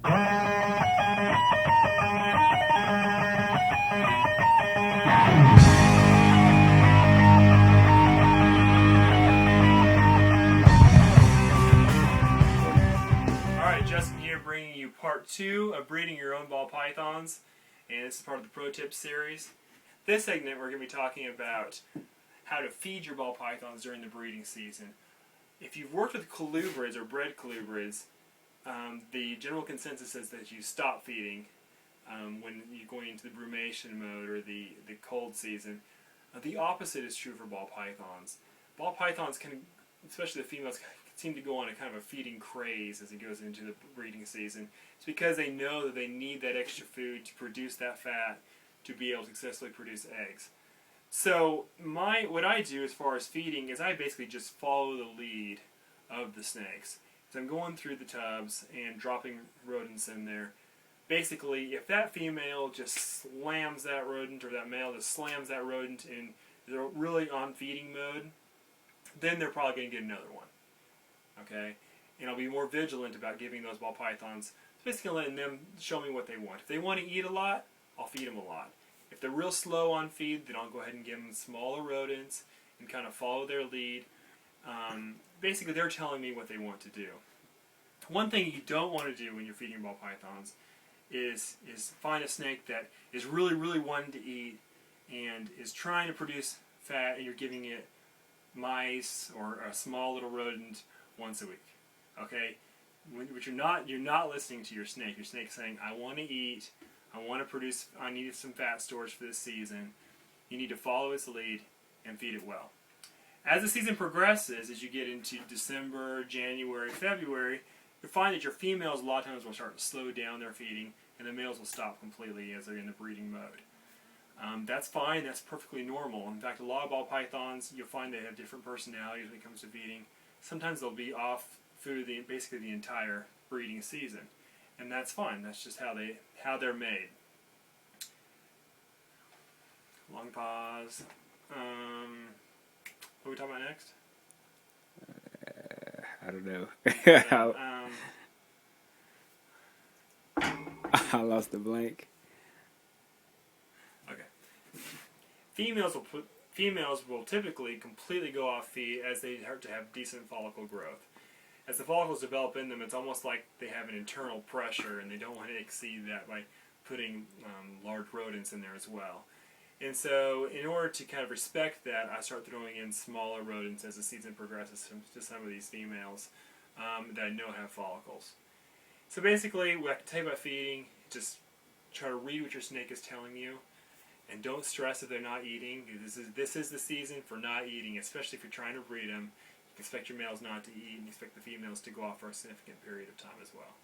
Alright, Justin here bringing you part 2 of breeding your own ball pythons, and this is part of the Pro Tips series. This segment we're going to be talking about how to feed your ball pythons during the breeding season. If you've worked with colubrids or bred colubrids, the general consensus is that you stop feeding when you're going into the brumation mode or the cold season. The opposite is true for ball pythons. Ball pythons can, especially the females, seem to go on a kind of a feeding craze as it goes into the breeding season. It's because they know that they need that extra food to produce that fat to be able to successfully produce eggs. So what I do as far as feeding is I basically just follow the lead of the snakes. So I'm going through the tubs and dropping rodents in there. Basically, if that female just slams that rodent, or that male just slams that rodent and they're really on feeding mode, then they're probably going to get another one. Okay? And I'll be more vigilant about giving those ball pythons, basically letting them show me what they want. If they want to eat a lot, I'll feed them a lot. If they're real slow on feed, then I'll go ahead and give them smaller rodents and kind of follow their lead. Basically, they're telling me what they want to do. One thing you don't want to do when you're feeding ball pythons is find a snake that is really, really wanting to eat and is trying to produce fat, and you're giving it mice or a small little rodent once a week. Okay? But you're not listening to your snake. Your snake's saying, I want to eat, I need some fat storage for this season. You need to follow its lead and feed it well. As the season progresses, as you get into December, January, February, you'll find that your females a lot of times will start to slow down their feeding, and the males will stop completely as they're in the breeding mode. That's fine. That's perfectly normal. In fact, a lot of ball pythons, you'll find they have different personalities when it comes to feeding. Sometimes they'll be off food basically the entire breeding season, and that's fine. That's just how they're made. Long pause. What are we talking about next? I don't know. Yeah, I lost the blank. Okay. Females will typically completely go off feed as they start to have decent follicle growth. As the follicles develop in them, it's almost like they have an internal pressure, and they don't want to exceed that by putting large rodents in there as well. And so, in order to kind of respect that, I start throwing in smaller rodents as the season progresses to some of these females that I know have follicles. So basically, what I can tell you about feeding, just try to read what your snake is telling you, and don't stress if they're not eating. This is the season for not eating, especially if you're trying to breed them. You can expect your males not to eat, and expect the females to go off for a significant period of time as well.